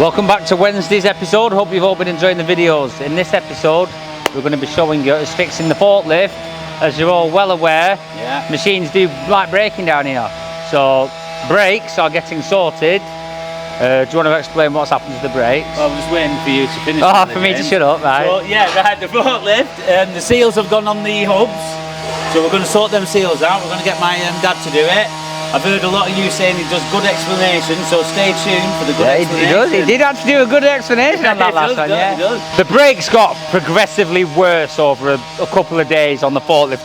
Welcome back to Wednesday's episode. Hope you've all been enjoying the videos. In this episode, we're going to be showing you us fixing the forklift. As you're all well aware, machines do like breaking down here. So brakes are getting sorted. Do you want to explain what's happened to the brakes? Well, I'm just waiting for you to finish. Oh, for me to shut up, right? So, right, the forklift, the seals have gone on the hubs. So we're going to sort them seals out. We're going to get my dad to do it. I've heard a lot of you saying he does good explanations, so stay tuned for the good explanation. He does. He did actually do a good explanation on that last one, He does. The brakes got progressively worse over a couple of days on the forklift.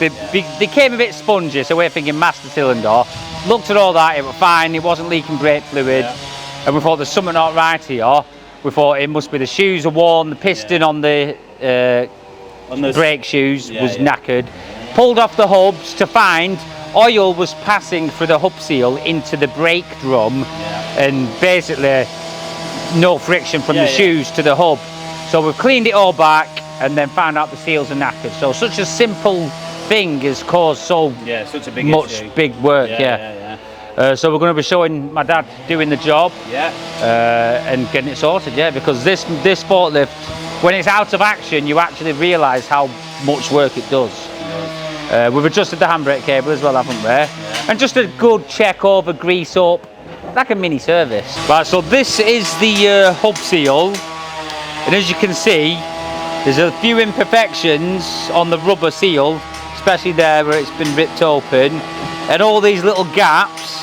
They came a bit spongy, so we're thinking master cylinder. Looked at all that, it was fine, it wasn't leaking brake fluid. And we thought there's something not right here. We thought it must be the shoes are worn, the piston on the brake shoes was knackered. Pulled off the hubs to find oil was passing through the hub seal into the brake drum, and basically no friction from the shoes to the hub. So we've cleaned it all back and then found out the seals are knackered. So such a simple thing has caused so such a big work. So we're going to be showing my dad doing the job and getting it sorted, because this forklift, when it's out of action, you actually realise how much work it does. We've adjusted the handbrake cable as well, haven't we? And just a good check over, grease up, like a mini service. Right, so this is the hub seal, and as you can see, there's a few imperfections on the rubber seal, especially there where it's been ripped open, and all these little gaps,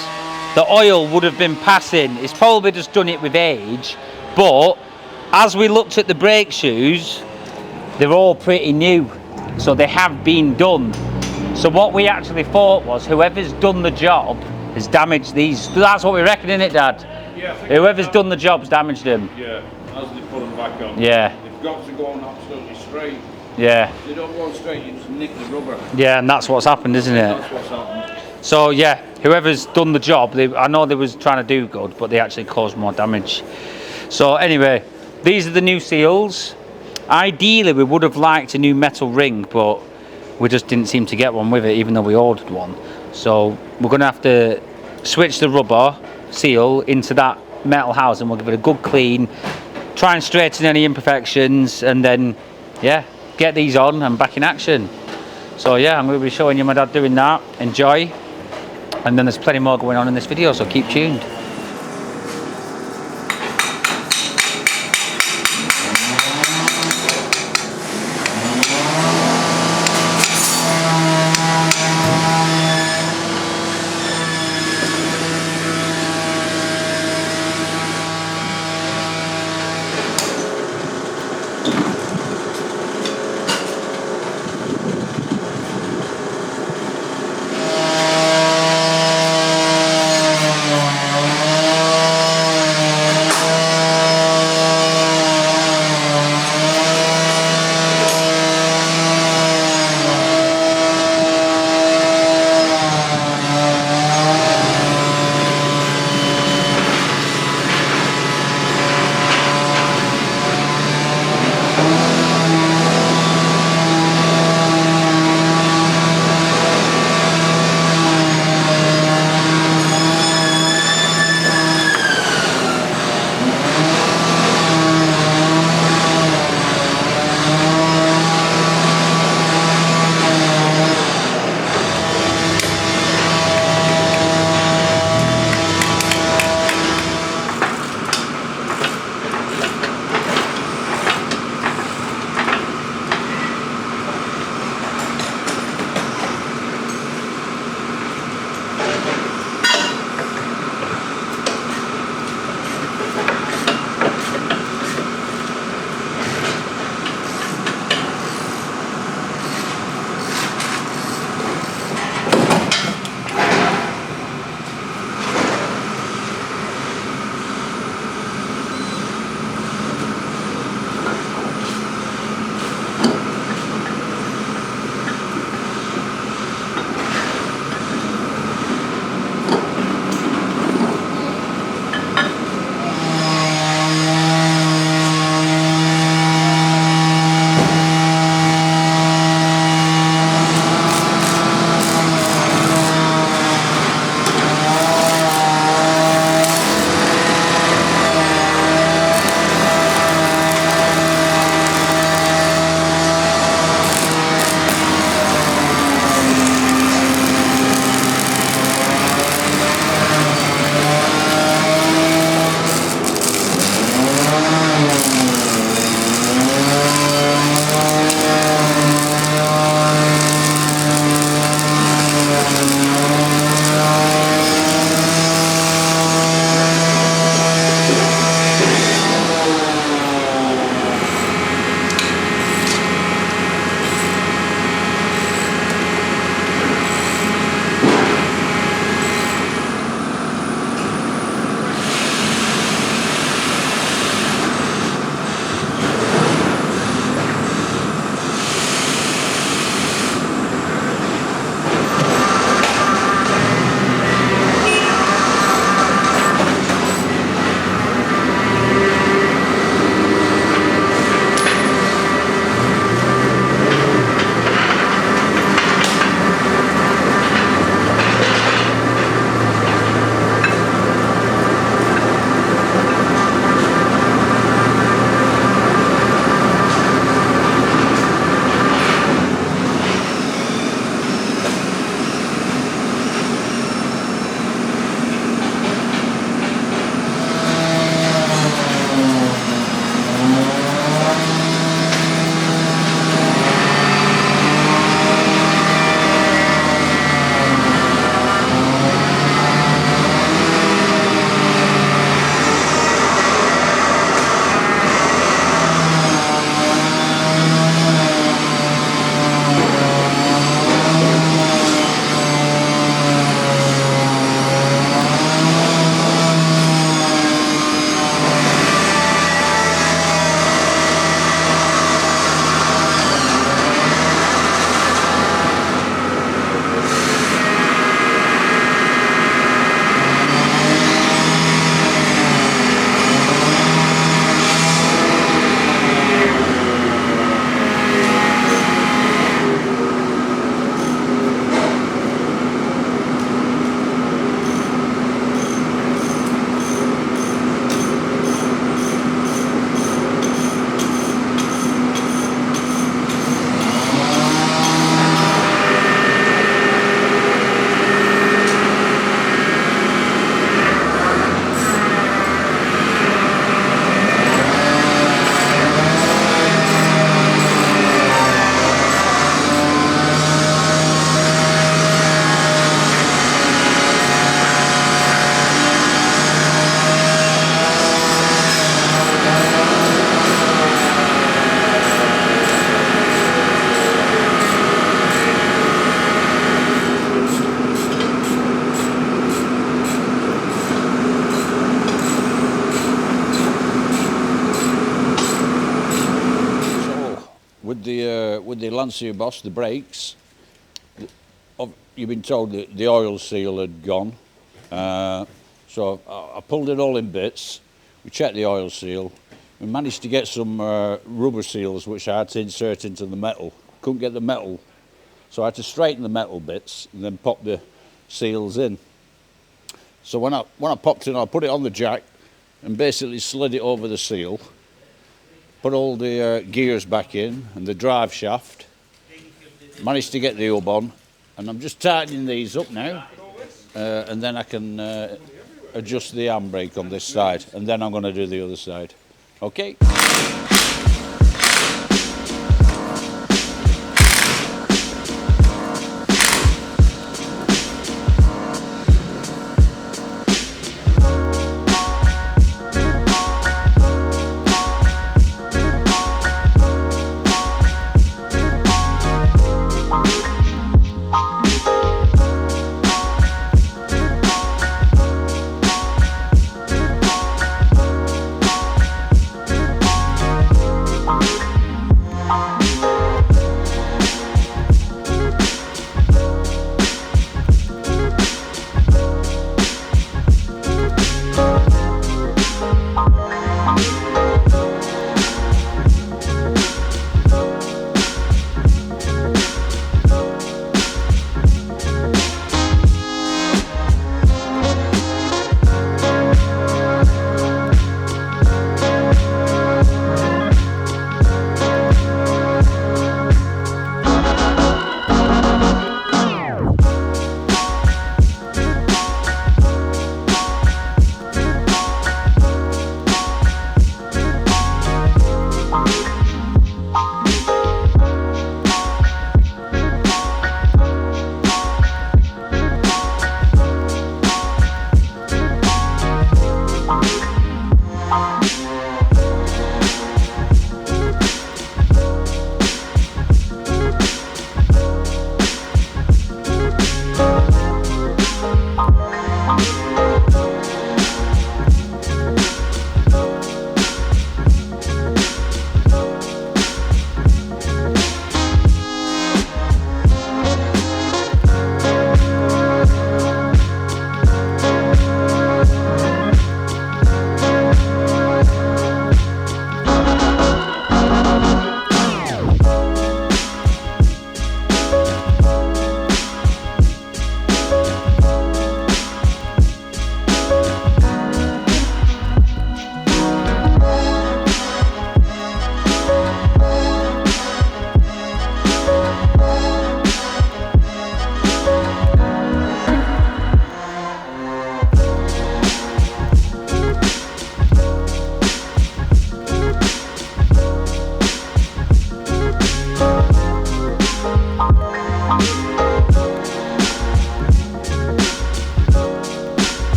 the oil would have been passing. It's probably just done it with age, but as we looked at the brake shoes, they're all pretty new, so they have been done. So what we actually thought was whoever's done the job has damaged these. That's what we reckon, isn't it, Dad? Yeah. Whoever's done the job's damaged them. Yeah, as they put them back on. Yeah. They've got to go on absolutely straight. Yeah. If they don't go on straight, you just nick the rubber. Yeah, and that's what's happened, isn't it? That's what's happened. So yeah, whoever's done the job, I know they was trying to do good, but they actually caused more damage. So anyway, these are the new seals. Ideally, we would have liked a new metal ring, but we just didn't seem to get one with it, even though we ordered one. So we're going to have to switch the rubber seal into that metal housing. We'll give it a good clean, try and straighten any imperfections, and then get these on and back in action. So I'm going to be showing you my dad doing that. Enjoy. And then there's plenty more going on in this video, so keep tuned. Lancia Boss, the brakes, you've been told that the oil seal had gone. So I pulled it all in bits. We checked the oil seal. We managed to get some rubber seals which I had to insert into the metal. Couldn't get the metal, so I had to straighten the metal bits and then pop the seals in. So when I popped in, I put it on the jack and basically slid it over the seal, put all the gears back in and the drive shaft, managed to get the hub on, and I'm just tightening these up now, and then I can adjust the handbrake on this side, and then I'm going to do the other side. Okay.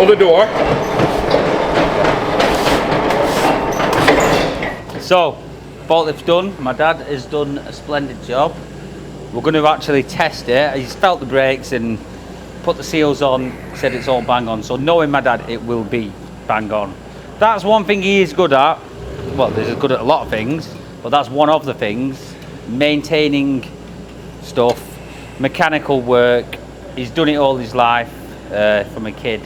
Other door. So, forklift's done. My dad has done a splendid job. We're going to actually test it. He's felt the brakes and put the seals on, said it's all bang on. So knowing my dad, it will be bang on. That's one thing he is good at. Well, he's good at a lot of things, but that's one of the things. Maintaining stuff, mechanical work. He's done it all his life from a kid,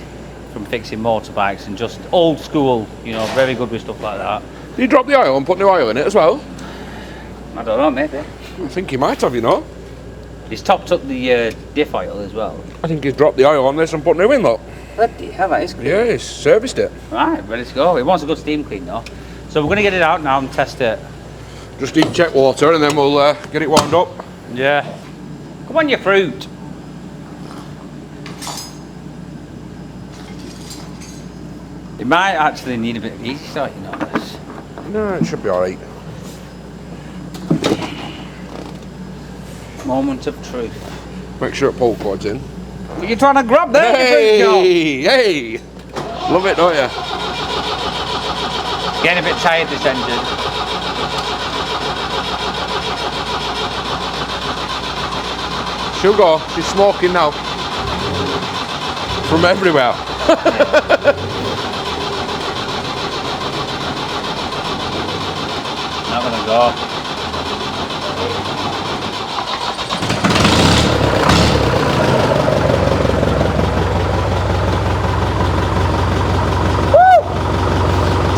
from fixing motorbikes and just old school, you know, very good with stuff like that. Did you drop the oil and put new oil in it as well? I don't know, maybe. I think he might have, you know. He's topped up the diff oil as well. I think he's dropped the oil on this and put new in, look. Bloody hell, that is good. Yeah, he's serviced it. Right, ready to go. It wants a good steam clean though. So we're going to get it out now and test it. Just need check water and then we'll get it warmed up. Yeah. Come on, you fruit. It might actually need a bit of easy start, you know this. No, it should be alright. Moment of truth. Make sure it pull cord's in. What are you trying to grab there? Hey! Hey! Love it, don't you? Getting a bit tired this engine. She'll go. She's smoking now. From everywhere. Not gonna go.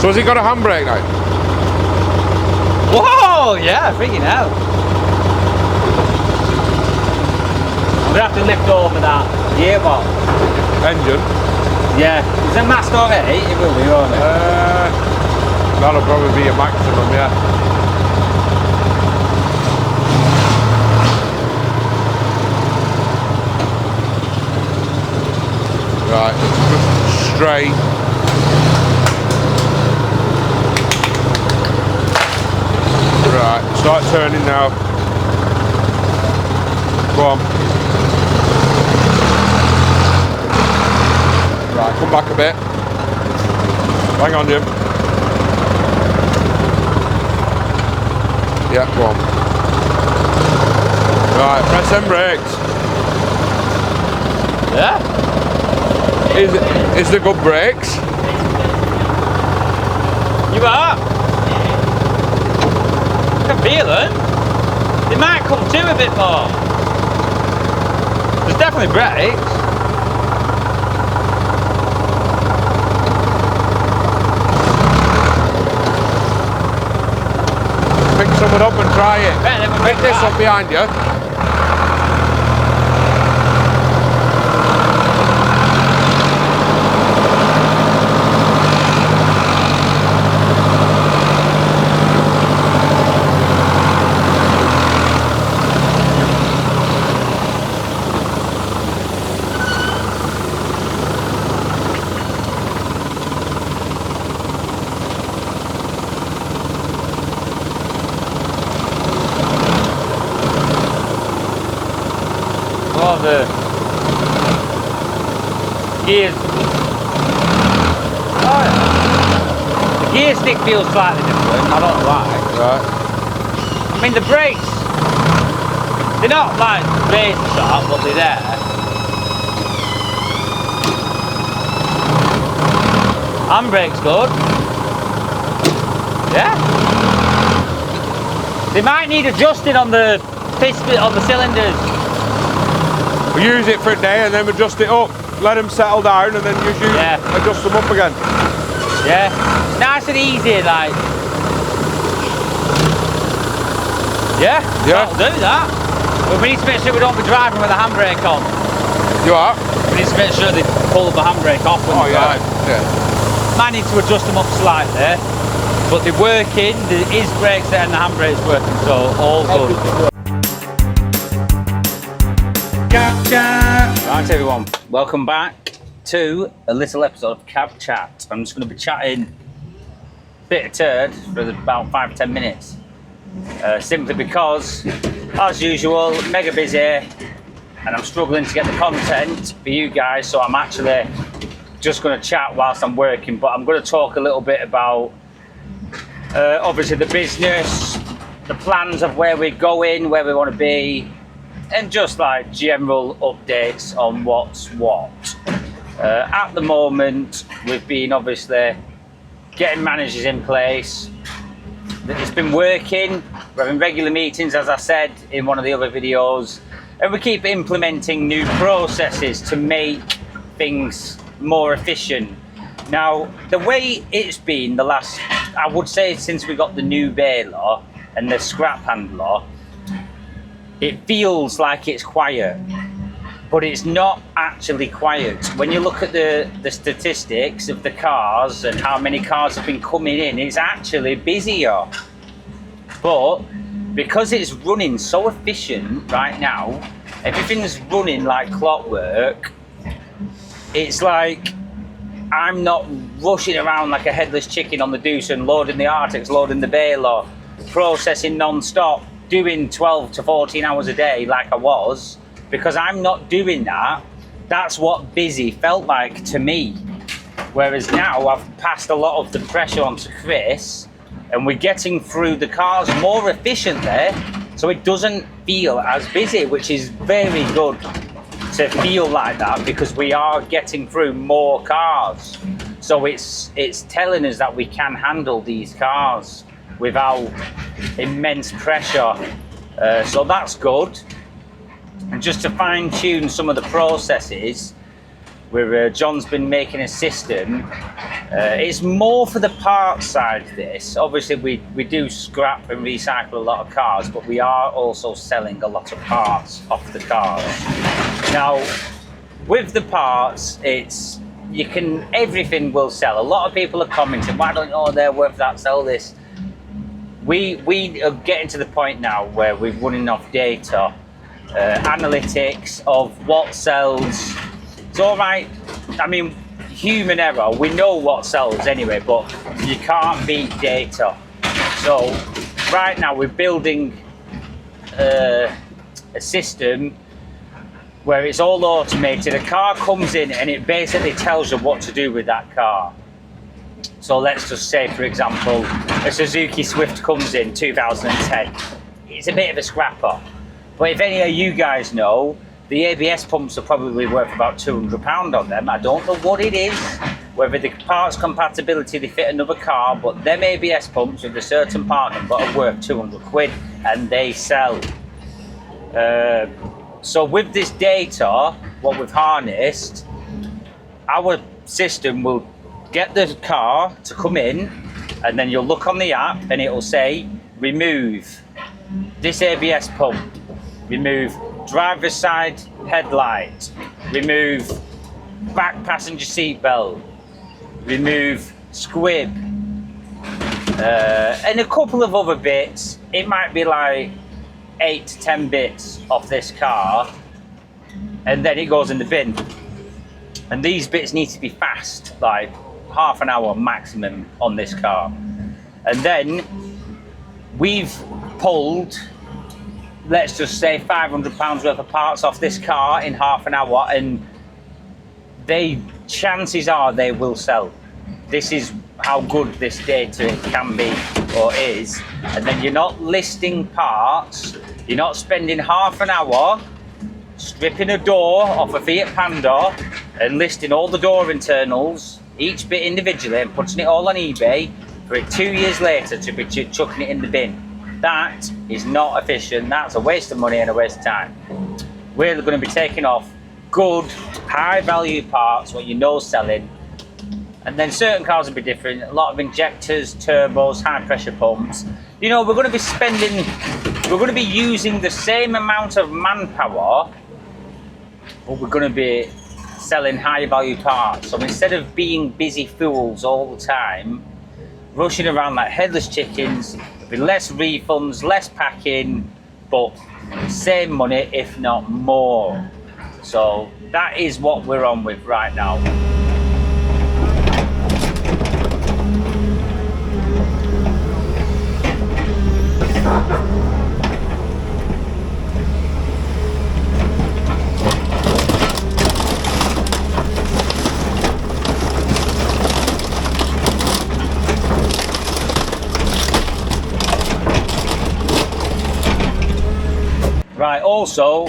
So has he got a handbrake now? Whoa! Yeah, freaking hell. I'm gonna have to lift over that gearbox. Engine? Yeah. Is it masked already? It will be, won't it? That'll probably be a maximum, yeah. Right, just straight. Right, start turning now. Go on. Right, come back a bit. Hang on, Jim. Yeah, go on. Right, press them brakes. Yeah? Is there good brakes? You are? I can feel them. They might come to a bit more. There's definitely brakes. Pick someone up and try it. Pick this up behind you. The gears. Oh, yeah. The gear stick feels slightly different. I don't know why. Right. I mean, the brakes, they're not like razor sharp, but they're there. Handbrake's good. Yeah. They might need adjusting on the piston, on the cylinders. We use it for a day and then we adjust it up. Let them settle down and then adjust them up again. Yeah, nice and easy, like. Yeah, that'll do that. But we need to make sure we don't be driving with the handbrake on. You are? We need to make sure they pull the handbrake off when we drive. Yeah. Might need to adjust them up slightly, but they're working. There is brakes there and the handbrake's working, so all good. Right everyone, welcome back to a little episode of Cab Chat. I'm just going to be chatting bit of turd for about 5 or 10 minutes. Simply because, as usual, mega busy and I'm struggling to get the content for you guys, so I'm actually just going to chat whilst I'm working, but I'm going to talk a little bit about obviously the business, the plans of where we're going, where we want to be, and just like general updates on what's what. At the moment, we've been obviously getting managers in place. It's been working. We're having regular meetings, as I said in one of the other videos, and we keep implementing new processes to make things more efficient. Now, the way it's been the last, I would say, since we got the new baler and the scrap handler, it feels like it's quiet, but it's not actually quiet. When you look at the statistics of the cars and how many cars have been coming in, it's actually busier. But because it's running so efficient right now, everything's running like clockwork, it's like I'm not rushing around like a headless chicken on the deuce and loading the Arctics, loading the baler, processing non-stop, doing 12 to 14 hours a day like I was, because I'm not doing that. That's what busy felt like to me. Whereas now I've passed a lot of the pressure on to Chris, and we're getting through the cars more efficiently, so it doesn't feel as busy, which is very good to feel like that, because we are getting through more cars. So it's telling us that we can handle these cars without immense pressure. So that's good. And just to fine tune some of the processes, where John's been making a system, it's more for the parts side of this. Obviously we do scrap and recycle a lot of cars, but we are also selling a lot of parts off the cars. Now, with the parts, everything will sell. A lot of people are commenting, why don't you know they're worth that, sell this? We are getting to the point now where we're running off data, analytics of what sells. It's all right. I mean, human error. We know what sells anyway, but you can't beat data. So right now we're building a system where it's all automated. A car comes in and it basically tells you what to do with that car. So let's just say, for example, a Suzuki Swift comes in 2010. It's a bit of a scrapper. But if any of you guys know, the ABS pumps are probably worth about £200 on them. I don't know what it is, whether the parts compatibility, they fit another car, but them ABS pumps with a certain part number are worth 200 quid and they sell. So with this data, what we've harnessed, our system will get the car to come in, and then you'll look on the app and it will say, remove this ABS pump, remove driver's side headlight, remove back passenger seat belt, remove squib, and a couple of other bits. It might be like 8 to 10 bits off this car, and then it goes in the bin. And these bits need to be fast, like half an hour maximum on this car. And then we've pulled, let's just say, £500 worth of parts off this car in half an hour, and chances are they will sell. This is how good this data can be or is. And then you're not listing parts, you're not spending half an hour stripping a door off a Fiat Panda and listing all the door internals, each bit individually, and putting it all on eBay for it 2 years later to be chucking it in the bin. That is not efficient. That's a waste of money and a waste of time. We're going to be taking off good, high value parts, what you know selling. And then certain cars will be different. A lot of injectors, turbos, high pressure pumps. You know, we're going to be using the same amount of manpower, but we're going to be selling high value parts. So instead of being busy fools all the time, rushing around like headless chickens, there'll be less refunds, less packing, but same money, if not more. So that is what we're on with right now. Also,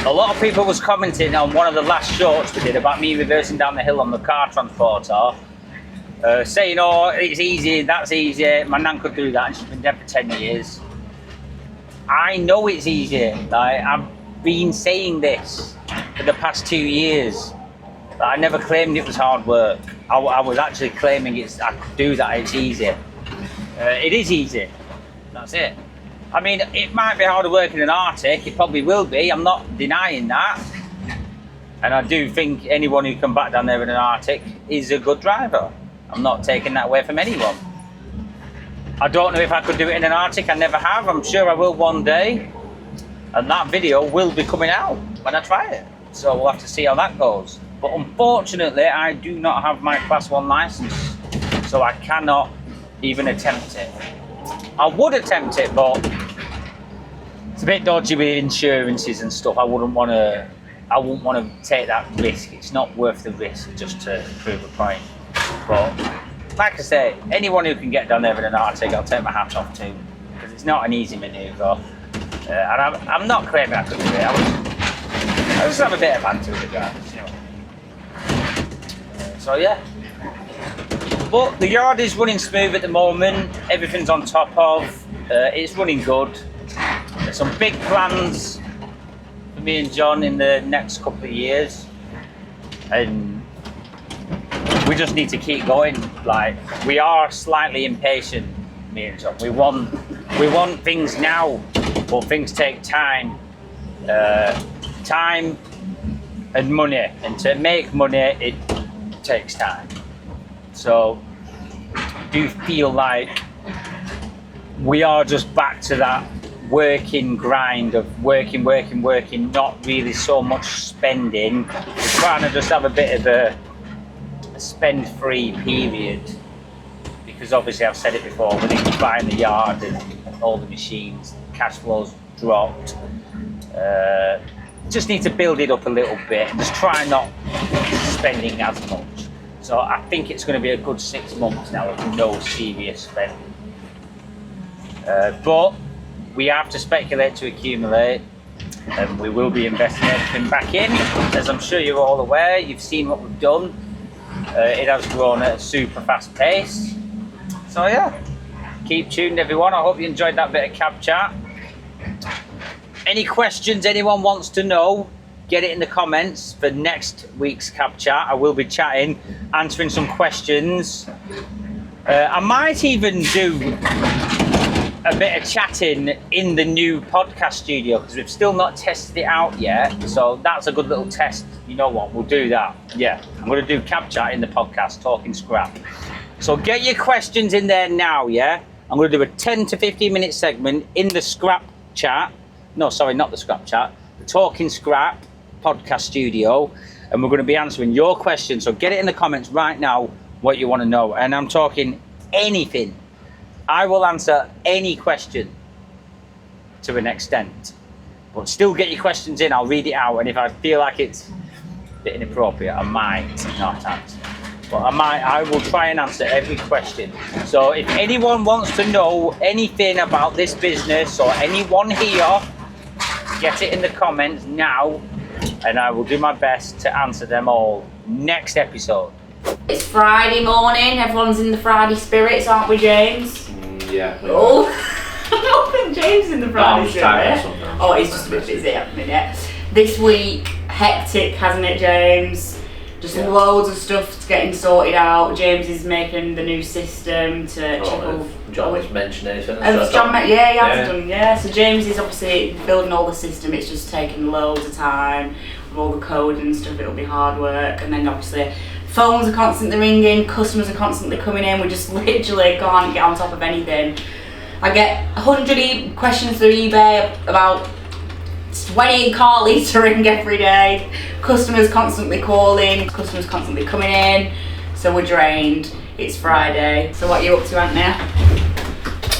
a lot of people was commenting on one of the last shorts we did about me reversing down the hill on the car transporter, saying, oh, it's easy, that's easy, my nan could do that, and she's been dead for 10 years. I know it's easy. Like, I've been saying this for the past 2 years. I never claimed it was hard work. I was actually claiming I could do that, it's easy. It is easy, that's it. I mean, it might be harder work in an Arctic, it probably will be, I'm not denying that. And I do think anyone who come back down there in an Arctic is a good driver. I'm not taking that away from anyone. I don't know if I could do it in an Arctic, I never have, I'm sure I will one day. And that video will be coming out when I try it. So we'll have to see how that goes. But unfortunately, I do not have my Class 1 license, so I cannot even attempt it. I would attempt it, but it's a bit dodgy with insurances and stuff. I wouldn't want to take that risk. It's not worth the risk just to prove a point. But like I say, anyone who can get down there in an Arctic, I'll take my hat off to, because it's not an easy manoeuvre. And I'm not claiming I could do it. I just have a bit of banter with the guys, you know. So yeah. But the yard is running smooth at the moment. Everything's on top of. It's running good. There's some big plans for me and John in the next couple of years, and we just need to keep going. Like, we are slightly impatient, me and John. We want things now, but things take time. Time and money, and to make money, it takes time. So I do feel like we are just back to that working grind of working, not really so much spending. We're trying to just have a bit of a spend-free period, because obviously I've said it before, when it was buying the yard and all the machines, cash flows dropped. Just need to build it up a little bit and just try not spending as much. So I think it's going to be a good 6 months now of no serious spending. But we have to speculate to accumulate, and we will be investing everything back in. As I'm sure you're all aware, you've seen what we've done. It has grown at a super fast pace. So yeah, keep tuned everyone. I hope you enjoyed that bit of cab chat. Any questions anyone wants to know, get it in the comments for next week's cab chat. I will be chatting, answering some questions. I might even do a bit of chatting in the new podcast studio, because we've still not tested it out yet. So that's a good little test. You know what, we'll do that. Yeah, I'm going to do cab chat in the podcast, talking scrap. So get your questions in there now, yeah? I'm going to do a 10 to 15 minute segment in the scrap chat. No, sorry, not the scrap chat. The Talking Scrap podcast studio. And we're going to be answering your questions. So get it in the comments right now what you want to know. And I'm talking anything. I will answer any question to an extent. But still get your questions in. I'll read it out. And if I feel like it's a bit inappropriate, I might not answer. But I will try and answer every question. So if anyone wants to know anything about this business, or anyone here, get it in the comments now, and I will do my best to answer them all next episode. It's Friday morning, everyone's in the Friday spirits, aren't we, James? Yeah. Oh, I don't think James is in the Friday spirit. Sometimes. Oh, he's just a bit busy at the minute. This week, hectic, hasn't it, James? Just loads of stuff getting sorted out. James is making the new system to check all. John has mentioned anything. Has John he has done, yeah. So James is obviously building all the system. It's just taking loads of time with all the code and stuff. It'll be hard work, and then obviously phones are constantly ringing, customers are constantly coming in. We just literally can't get on top of anything. I get 100 questions through eBay about 20 car littering every day. Customers constantly calling, customers constantly coming in, so we're drained. It's Friday. So what are you up to, Anthony?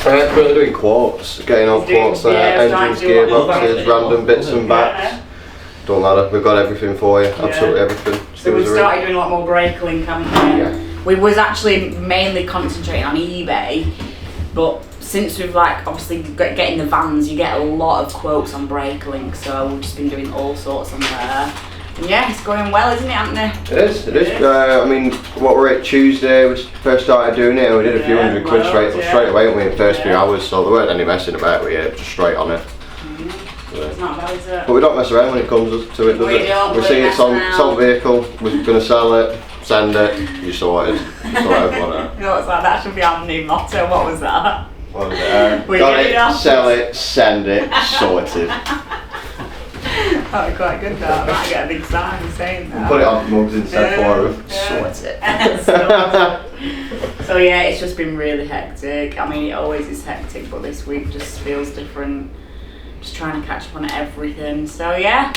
Currently doing quotes, getting on quotes there, engines, gearboxes, random bits and bats. Don't matter, we've got everything for you, absolutely everything. So we've started doing a lot more brake link, haven't we? Yeah. We was actually mainly concentrating on eBay, But since we've like obviously getting the vans, you get a lot of quotes on BrakeLink, so we've just been doing all sorts on there. And yeah, it's going well, isn't it, Anthony? It is. I mean, what we're at Tuesday, we first started doing it and we did a few hundred quid straight away, weren't we, in the first few hours, so there weren't any messing about with it, just straight on it. It's not bad, is it? But we don't mess around when it comes to it, does it? We see it's on sold vehicle, we're going to sell it, send it, you sorted. That should be our new motto. What was that? What was it? Got it, sell it, send it, sorted. That was quite good, that. I might get a big sign saying that. Put it on mugs instead for them. Sorted. So yeah, it's just been really hectic. I mean, it always is hectic, but this week just feels different. Just trying to catch up on everything. So yeah.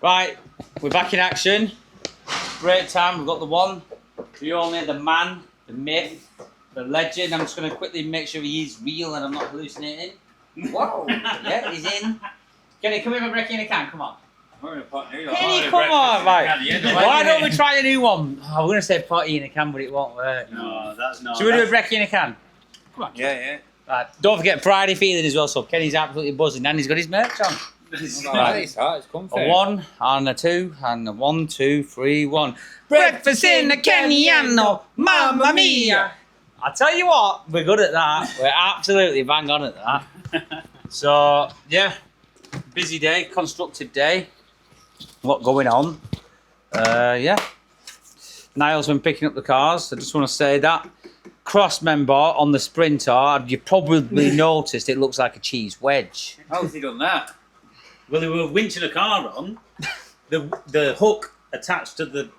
Right, we're back in action. Great time, we've got the one, the only, the man, the myth, the legend. I'm just going to quickly make sure he is real and I'm not hallucinating. Whoa, yeah, he's in. Kenny, come here for breaking a can, come on. Kenny, come on, right. Why don't we try a new one? Oh, we're going to say potty in a can, but it won't work. No, that's not. Should we do a brekkie in a can? Come on. Yeah. Right, don't forget Friday feeling as well, so Kenny's absolutely buzzing and he's got his merch on. Right. It's comfy. A 1 and a 2 and a 1, 2, 3, 1. Breakfast in the Kennyano, mamma mia! I tell you what, we're good at that. We're absolutely bang on at that. So yeah, busy day, constructive day. A lot going on. Yeah. Niall's been picking up the cars. I just want to say that. Cross member on the Sprinter, you probably noticed it looks like a cheese wedge. How's he done that? Well, they were winching a car on, the hook attached to the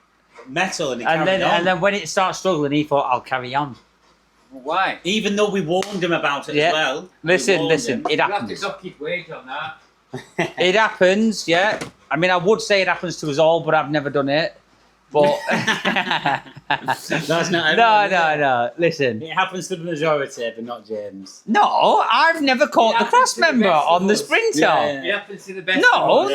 metal and it carried on. And then when it starts struggling, he thought, I'll carry on. Why? Even though we warned him about it as well. Listen, it You have to happens. dock his wage on that. It happens, yeah. I mean, I would say it happens to us all, but I've never done it. But That's not no. Listen. It happens to the majority, but not James. No, I've never caught the cross member on the sprinter. It happens to the best. No.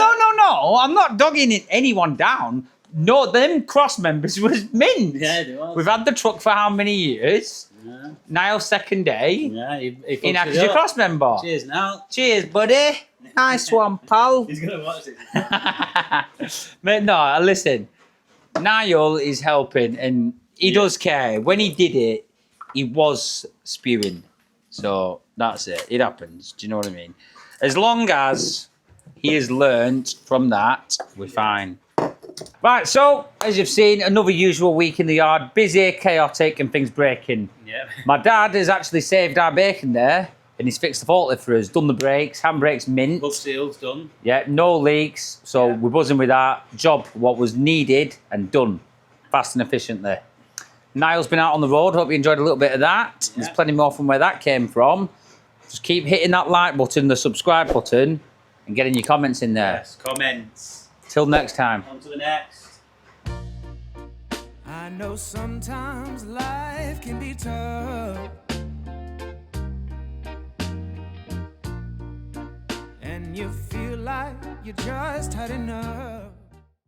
I'm not dogging anyone down. No, them cross members was mint. Yeah, they was. We've had the truck for how many years? Yeah. Niall's second day. Yeah, he In as your cross member. Cheers, now. Cheers, buddy. Nice one, pal. He's gonna watch it. Mate, no, listen. Niall is helping and he does care. When he did it, he was spewing. So that's it. It happens. Do you know what I mean? As long as he has learnt from that, we're fine. Right, so as you've seen, another usual week in the yard. Busy, chaotic, and things breaking. Yeah. My dad has actually saved our bacon there and he's fixed the forklift for us, done the brakes, handbrakes mint. Hub seals done. Yeah, no leaks. So we're buzzing with that. Job, what was needed and done fast and efficiently. Niall's been out on the road. Hope you enjoyed a little bit of that. There's plenty more from where that came from. Just keep hitting that like button, the subscribe button, and getting your comments in there. Yes, comments. Till next time. On to the next. I know sometimes life can be tough, and you feel like you just had enough.